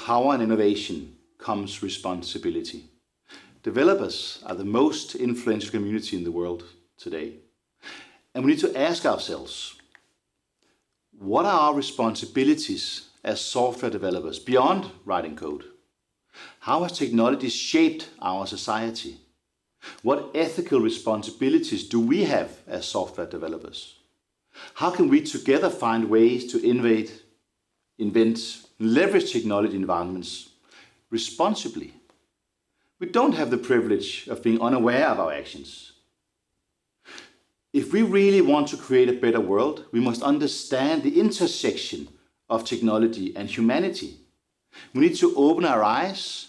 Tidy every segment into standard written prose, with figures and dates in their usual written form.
power and innovation comes responsibility. Developers are the most influential community in the world today. And we need to ask ourselves, what are our responsibilities as software developers beyond writing code? How has technology shaped our society? What ethical responsibilities do we have as software developers? How can we together find ways to innovate, invent, leverage technology environments responsibly? We don't have the privilege of being unaware of our actions. If we really want to create a better world, we must understand the intersection of technology and humanity. We need to open our eyes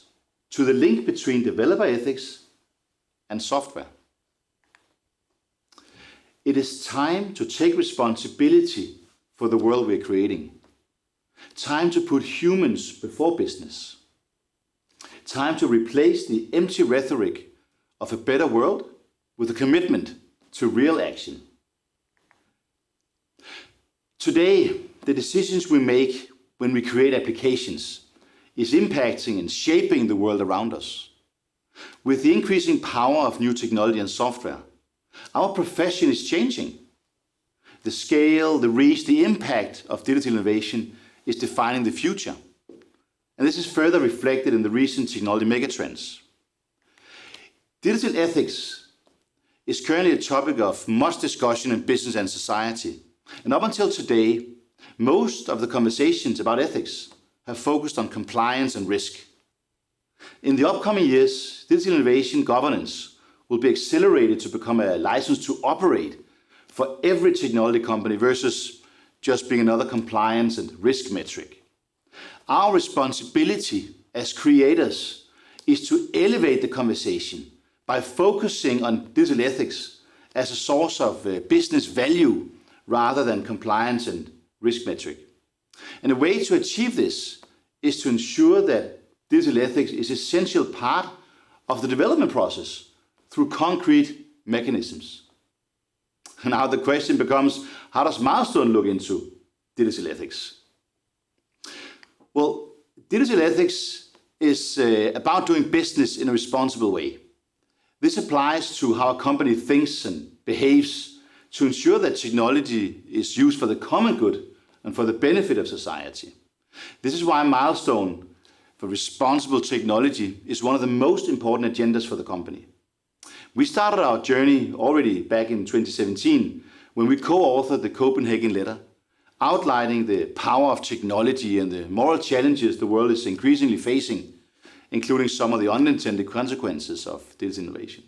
to the link between developer ethics and software. It is time to take responsibility for the world we're creating. Time to put humans before business. Time to replace the empty rhetoric of a better world with a commitment to real action. Today, the decisions we make when we create applications is impacting and shaping the world around us. With the increasing power of new technology and software, our profession is changing. The scale, the reach, the impact of digital innovation is defining the future. And this is further reflected in the recent technology megatrends. Digital ethics is currently a topic of much discussion in business and society. And up until today, most of the conversations about ethics have focused on compliance and risk. In the upcoming years, digital innovation governance will be accelerated to become a license to operate for every technology company versus just being another compliance and risk metric. Our responsibility as creators is to elevate the conversation by focusing on digital ethics as a source of business value rather than compliance and risk metric. And a way to achieve this is to ensure that digital ethics is an essential part of the development process through concrete mechanisms. Now the question becomes, how does Milestone look into digital ethics? Well, digital ethics is about doing business in a responsible way. This applies to how a company thinks and behaves to ensure that technology is used for the common good and for the benefit of society. This is why Milestone for responsible technology is one of the most important agendas for the company. We started our journey already back in 2017 when we co-authored the Copenhagen Letter, outlining the power of technology and the moral challenges the world is increasingly facing, including some of the unintended consequences of digital innovation.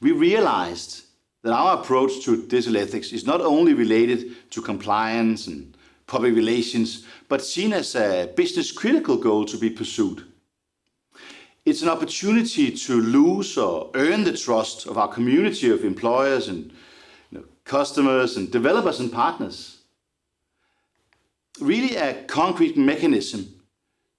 We realized that our approach to digital ethics is not only related to compliance and public relations, but seen as a business-critical goal to be pursued. It's an opportunity to lose or earn the trust of our community of employers and customers and developers and partners. Really a concrete mechanism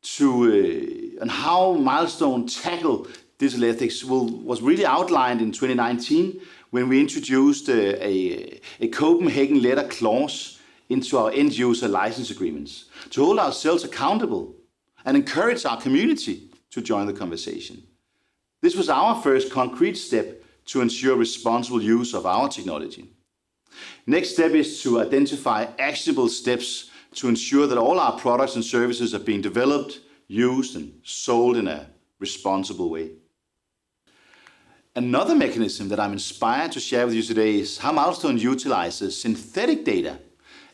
to and how Milestone tackle digital ethics was really outlined in 2019 when we introduced a Copenhagen Letter clause into our end-user license agreements to hold ourselves accountable and encourage our community to join the conversation. This was our first concrete step to ensure responsible use of our technology. Next step is to identify actionable steps to ensure that all our products and services are being developed, used, and sold in a responsible way. Another mechanism that I'm inspired to share with you today is how Milestone utilizes synthetic data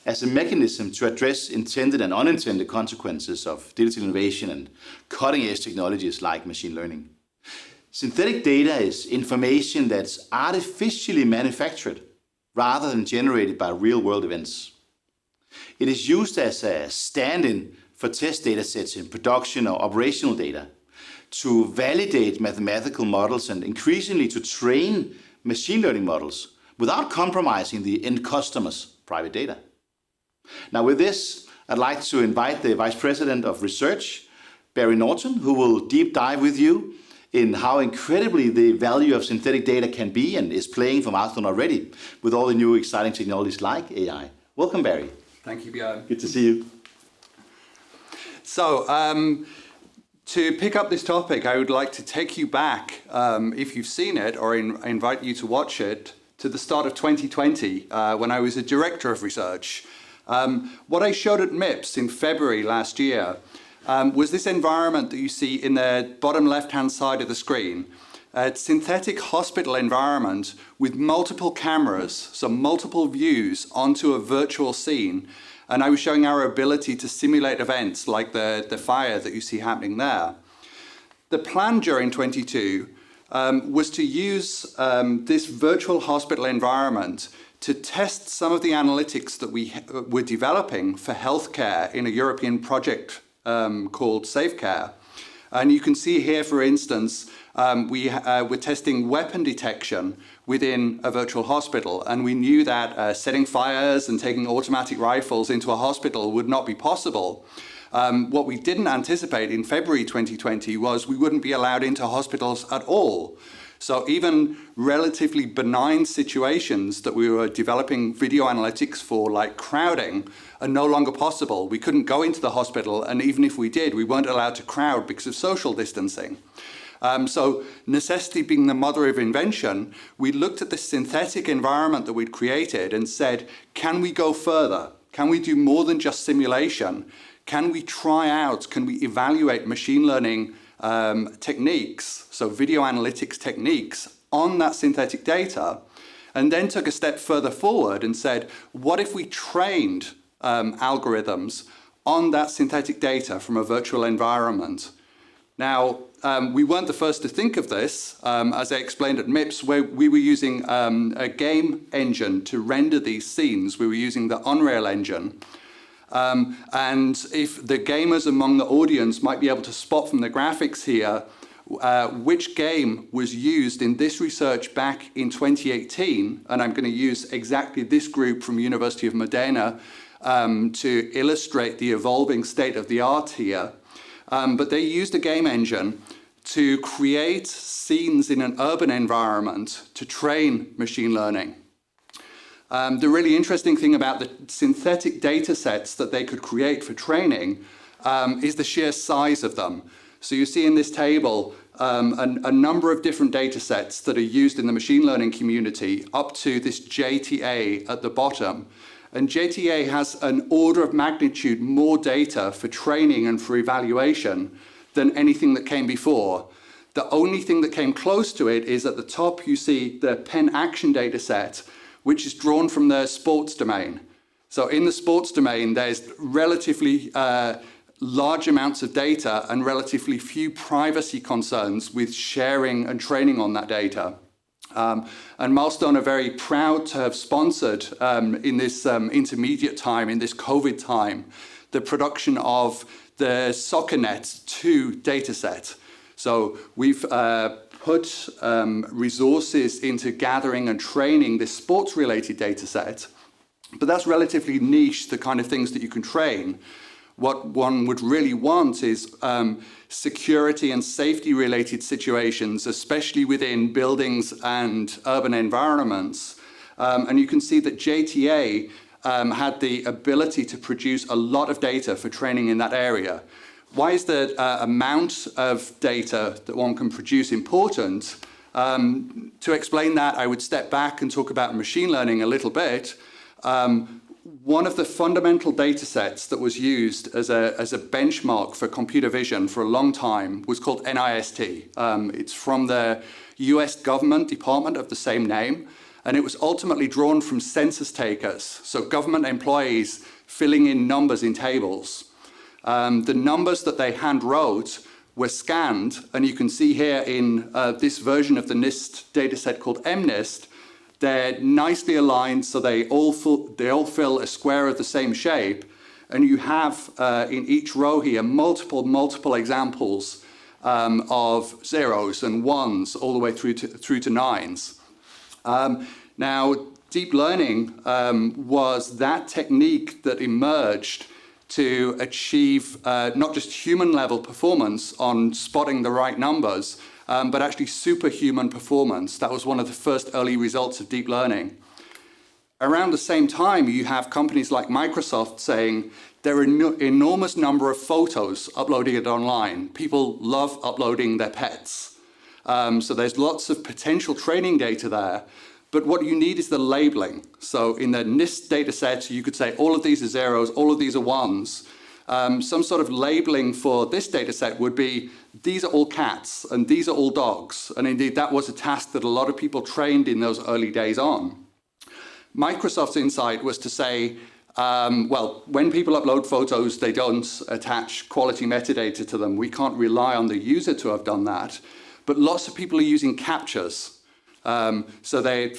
as a mechanism to address intended and unintended consequences of digital innovation and cutting-edge technologies like machine learning. Synthetic data is information that's artificially manufactured rather than generated by real-world events. It is used as a stand-in for test data sets in production or operational data to validate mathematical models and increasingly to train machine learning models without compromising the end customer's private data. Now with this, I'd like to invite the Vice President of Research, Barry Norton, who will deep dive with you in how incredibly the value of synthetic data can be and is playing for Milestone already with all the new exciting technologies like AI. Welcome, Barry. Thank you, BJØRN. Good to see you. So, to pick up this topic, I would like to take you back, if you've seen it, or invite you to watch it, to the start of 2020, when I was a director of research. What I showed at MIPS in February last year was this environment that you see in the bottom left-hand side of the screen. A synthetic hospital environment with multiple cameras, so multiple views onto a virtual scene. And I was showing our ability to simulate events like the fire that you see happening there. The plan during 22 was to use this virtual hospital environment to test some of the analytics that we were developing for healthcare in a European project called SafeCare. And you can see here, for instance, we're testing weapon detection within a virtual hospital, and we knew that setting fires and taking automatic rifles into a hospital would not be possible. What we didn't anticipate in February 2020 was we wouldn't be allowed into hospitals at all. So even relatively benign situations that we were developing video analytics for, like crowding, are no longer possible. We couldn't go into the hospital, and even if we did, we weren't allowed to crowd because of social distancing. So necessity being the mother of invention, we looked at the synthetic environment that we'd created and said, can we go further? Can we do more than just simulation? Can we try out, can we evaluate machine learning techniques, so video analytics techniques on that synthetic data, and then took a step further forward and said, what if we trained algorithms on that synthetic data from a virtual environment? Now, we weren't the first to think of this. As I explained at MIPS, where we were using a game engine to render these scenes. We were using the Unreal Engine. And if the gamers among the audience might be able to spot from the graphics here which game was used in this research back in 2018, and I'm going to use exactly this group from University of Modena to illustrate the evolving state of the art here. But they used a game engine to create scenes in an urban environment to train machine learning. The really interesting thing about the synthetic data sets that they could create for training is the sheer size of them. So you see in this table a number of different data sets that are used in the machine learning community up to this JTA at the bottom. And JTA has an order of magnitude more data for training and for evaluation than anything that came before. The only thing that came close to it is at the top you see the Penn Action data set, which is drawn from the sports domain. So in the sports domain, there's relatively large amounts of data and relatively few privacy concerns with sharing and training on that data. And Milestone are very proud to have sponsored in this intermediate time, in this COVID time, the production of the SoccerNet 2 dataset. So we've put resources into gathering and training this sports-related data set, but that's relatively niche, the kind of things that you can train. What one would really want is security and safety-related situations, especially within buildings and urban environments. And you can see that JTA had the ability to produce a lot of data for training in that area. Why is the amount of data that one can produce important? To explain that, I would step back and talk about machine learning a little bit. One of the fundamental data sets that was used as a benchmark for computer vision for a long time was called NIST. It's from the US government department of the same name, and it was ultimately drawn from census takers, so government employees filling in numbers in tables. The numbers that they hand wrote were scanned, and you can see here in this version of the NIST dataset called MNIST, they're nicely aligned so they all fill a square of the same shape, and you have in each row here multiple examples of zeros and ones all the way through to nines. Now, deep learning was that technique that emerged to achieve not just human level performance on spotting the right numbers, but actually superhuman performance. That was one of the first early results of deep learning. Around the same time, you have companies like Microsoft saying, there are an enormous number of photos uploaded online. People love uploading their pets. So there's lots of potential training data there. But what you need is the labeling. So in the NIST data set, you could say all of these are zeros, all of these are ones. Some sort of labeling for this data set would be, these are all cats and these are all dogs. And indeed, that was a task that a lot of people trained in those early days on. Microsoft's insight was to say, well, when people upload photos, they don't attach quality metadata to them. We can't rely on the user to have done that. But lots of people are using captchas. So they're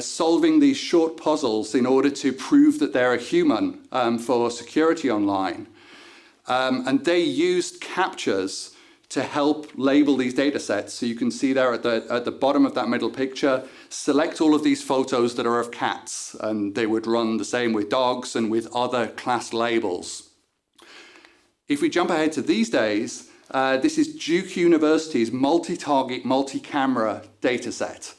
solving these short puzzles in order to prove that they're a human for security online. And they used captchas to help label these data sets. So you can see there at the bottom of that middle picture, select all of these photos that are of cats. And they would run the same with dogs and with other class labels. If we jump ahead to these days, this is Duke University's multi-target, multi-camera data set.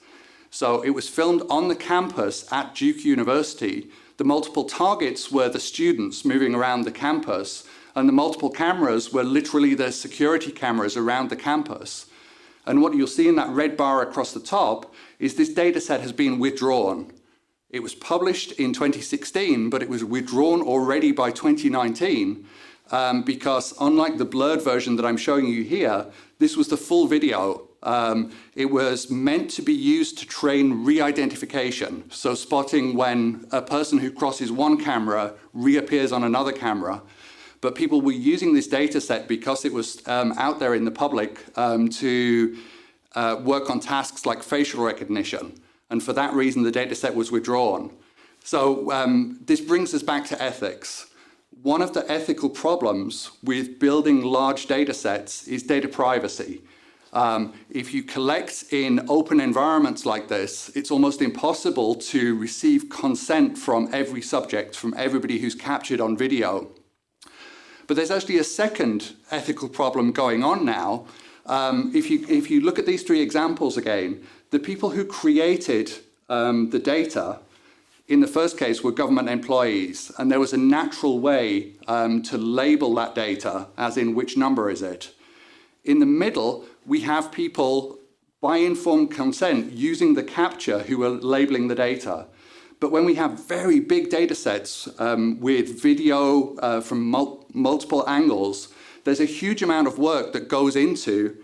So it was filmed on the campus at Duke University. The multiple targets were the students moving around the campus, and the multiple cameras were literally the security cameras around the campus. And what you'll see in that red bar across the top is this data set has been withdrawn. It was published in 2016, but it was withdrawn already by 2019 because unlike the blurred version that I'm showing you here, this was the full video. It was meant to be used to train re-identification, so spotting when a person who crosses one camera reappears on another camera. But people were using this data set because it was out there in the public to work on tasks like facial recognition. And for that reason, the data set was withdrawn. So this brings us back to ethics. One of the ethical problems with building large data sets is data privacy. If you collect in open environments like this, it's almost impossible to receive consent from every subject, from everybody who's captured on video. But there's actually a second ethical problem going on now. If you look at these three examples again, the people who created the data, in the first case, were government employees, and there was a natural way to label that data, as in which number is it. In the middle, we have people, by informed consent, using the captcha who are labeling the data. But when we have very big data sets with video from multiple angles, there's a huge amount of work that goes into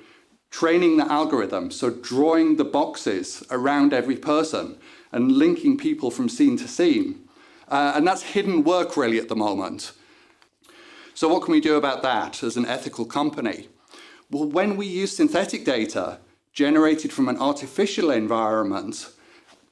training the algorithm, so drawing the boxes around every person and linking people from scene to scene. And that's hidden work really at the moment. So what can we do about that as an ethical company? Well, when we use synthetic data generated from an artificial environment,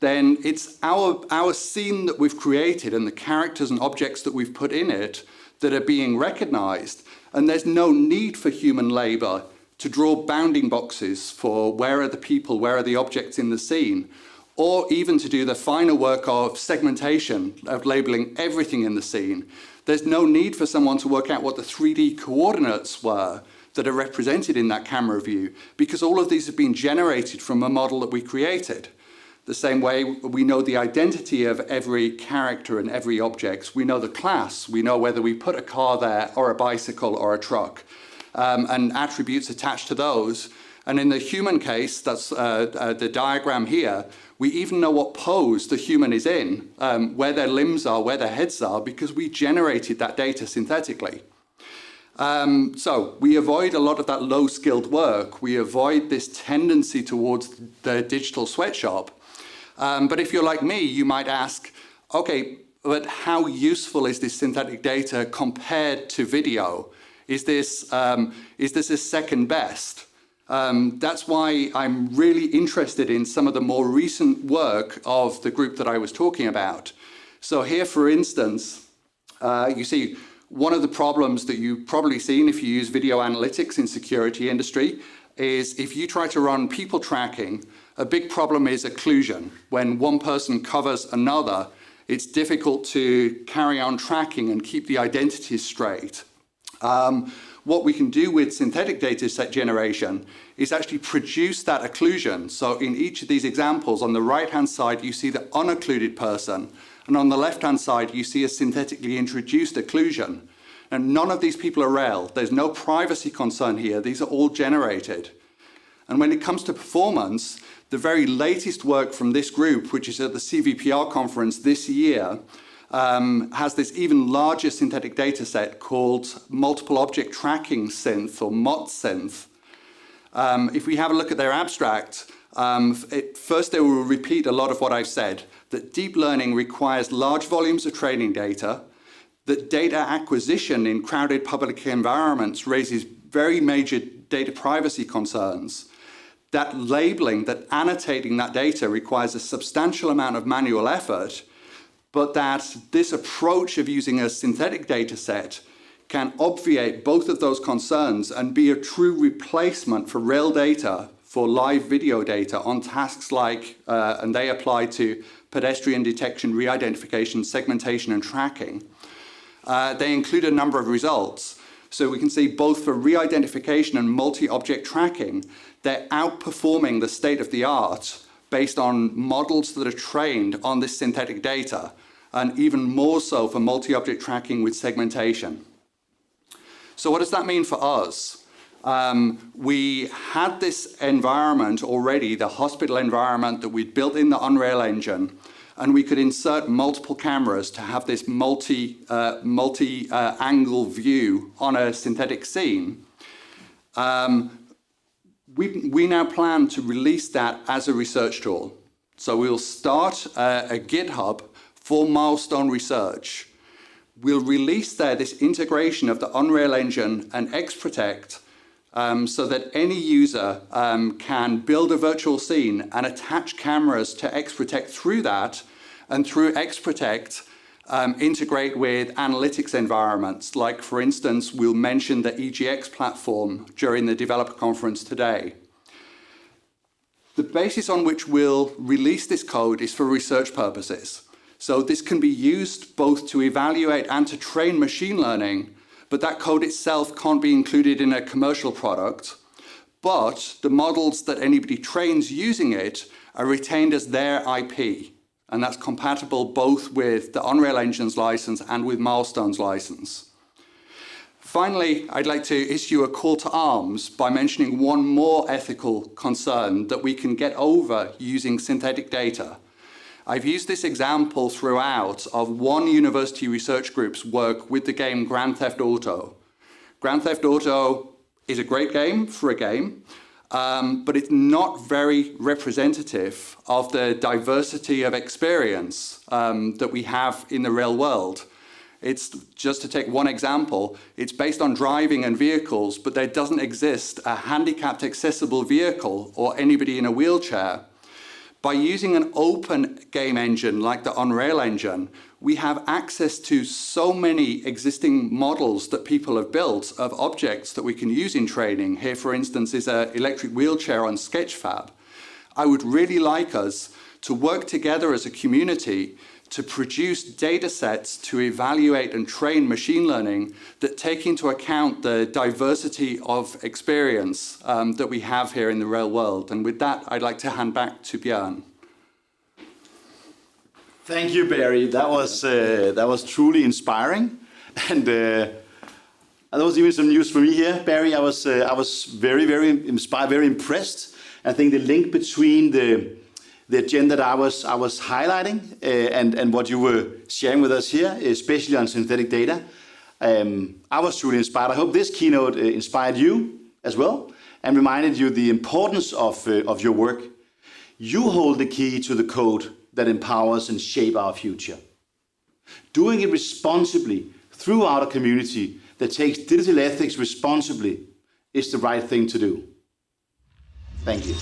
then it's our scene that we've created and the characters and objects that we've put in it that are being recognized. And there's no need for human labor to draw bounding boxes for where are the people, where are the objects in the scene, or even to do the finer work of segmentation, of labeling everything in the scene. There's no need for someone to work out what the 3D coordinates were that are represented in that camera view, because all of these have been generated from a model that we created. The same way we know the identity of every character and every object. We know the class. We know whether we put a car there or a bicycle or a truck, and attributes attached to those. And in the human case, that's the diagram here, we even know what pose the human is in, where their limbs are, where their heads are, because we generated that data synthetically. So we avoid a lot of that low-skilled work. We avoid this tendency towards the digital sweatshop. But if you're like me, you might ask, okay, but how useful is this synthetic data compared to video? Is this a second best? That's why I'm really interested in some of the more recent work of the group that I was talking about. So here, for instance, you see one of the problems that you've probably seen if you use video analytics in security industry is if you try to run people tracking, a big problem is occlusion. When one person covers another, it's difficult to carry on tracking and keep the identities straight. What we can do with synthetic data set generation is actually produce that occlusion. So in each of these examples, on the right-hand side, you see the unoccluded person, and on the left-hand side, you see a synthetically introduced occlusion. And none of these people are real. There's no privacy concern here. These are all generated. And when it comes to performance, the very latest work from this group, which is at the CVPR conference this year, has this even larger synthetic data set called Multiple Object Tracking Synth, or MOTSynth. If we have a look at their abstract, first they will repeat a lot of what I've said, that deep learning requires large volumes of training data, that data acquisition in crowded public environments raises very major data privacy concerns, that labeling, that annotating that data requires a substantial amount of manual effort, but that this approach of using a synthetic data set can obviate both of those concerns and be a true replacement for real data, for live video data on tasks like, and they apply to pedestrian detection, re-identification, segmentation, and tracking. They include a number of results. So we can see both for re-identification and multi-object tracking, they're outperforming the state of the art based on models that are trained on this synthetic data, and even more so for multi-object tracking with segmentation. So what does that mean for us? We had this environment already, the hospital environment that we'd built in the Unreal Engine, and we could insert multiple cameras to have this multi-angle view on a synthetic scene. We now plan to release that as a research tool. So we'll start a GitHub for Milestone research. We'll release there this integration of the Unreal Engine and XProtect so that any user can build a virtual scene and attach cameras to XProtect through that, and through XProtect integrate with analytics environments, like, for instance, we'll mention the EGX platform during the developer conference today. The basis on which we'll release this code is for research purposes. So this can be used both to evaluate and to train machine learning, but that code itself can't be included in a commercial product. But the models that anybody trains using it are retained as their IP. And that's compatible both with the Unreal Engine's license and with Milestone's license. Finally, I'd like to issue a call to arms by mentioning one more ethical concern that we can get over using synthetic data. I've used this example throughout of one university research group's work with the game Grand Theft Auto. Grand Theft Auto is a great game for a game, but it's not very representative of the diversity of experience that we have in the real world. It's, just to take one example, it's based on driving and vehicles, but there doesn't exist a handicapped accessible vehicle or anybody in a wheelchair. By using an open game engine like the Unreal Engine, we have access to so many existing models that people have built of objects that we can use in training. Here, for instance, is an electric wheelchair on Sketchfab. I would really like us to work together as a community to produce data sets to evaluate and train machine learning that take into account the diversity of experience that we have here in the real world. And with that, I'd like to hand back to BJØRN. Thank you, Barry. That was truly inspiring, and there was even some news for me here, Barry. I was very, very inspired, very impressed. I think the link between the agenda that I was highlighting and what you were sharing with us here, especially on synthetic data, I was truly inspired. I hope this keynote inspired you as well and reminded you the importance of your work. You hold the key to the code that empowers and shape our future. Doing it responsibly throughout a community that takes digital ethics responsibly is the right thing to do. Thank you.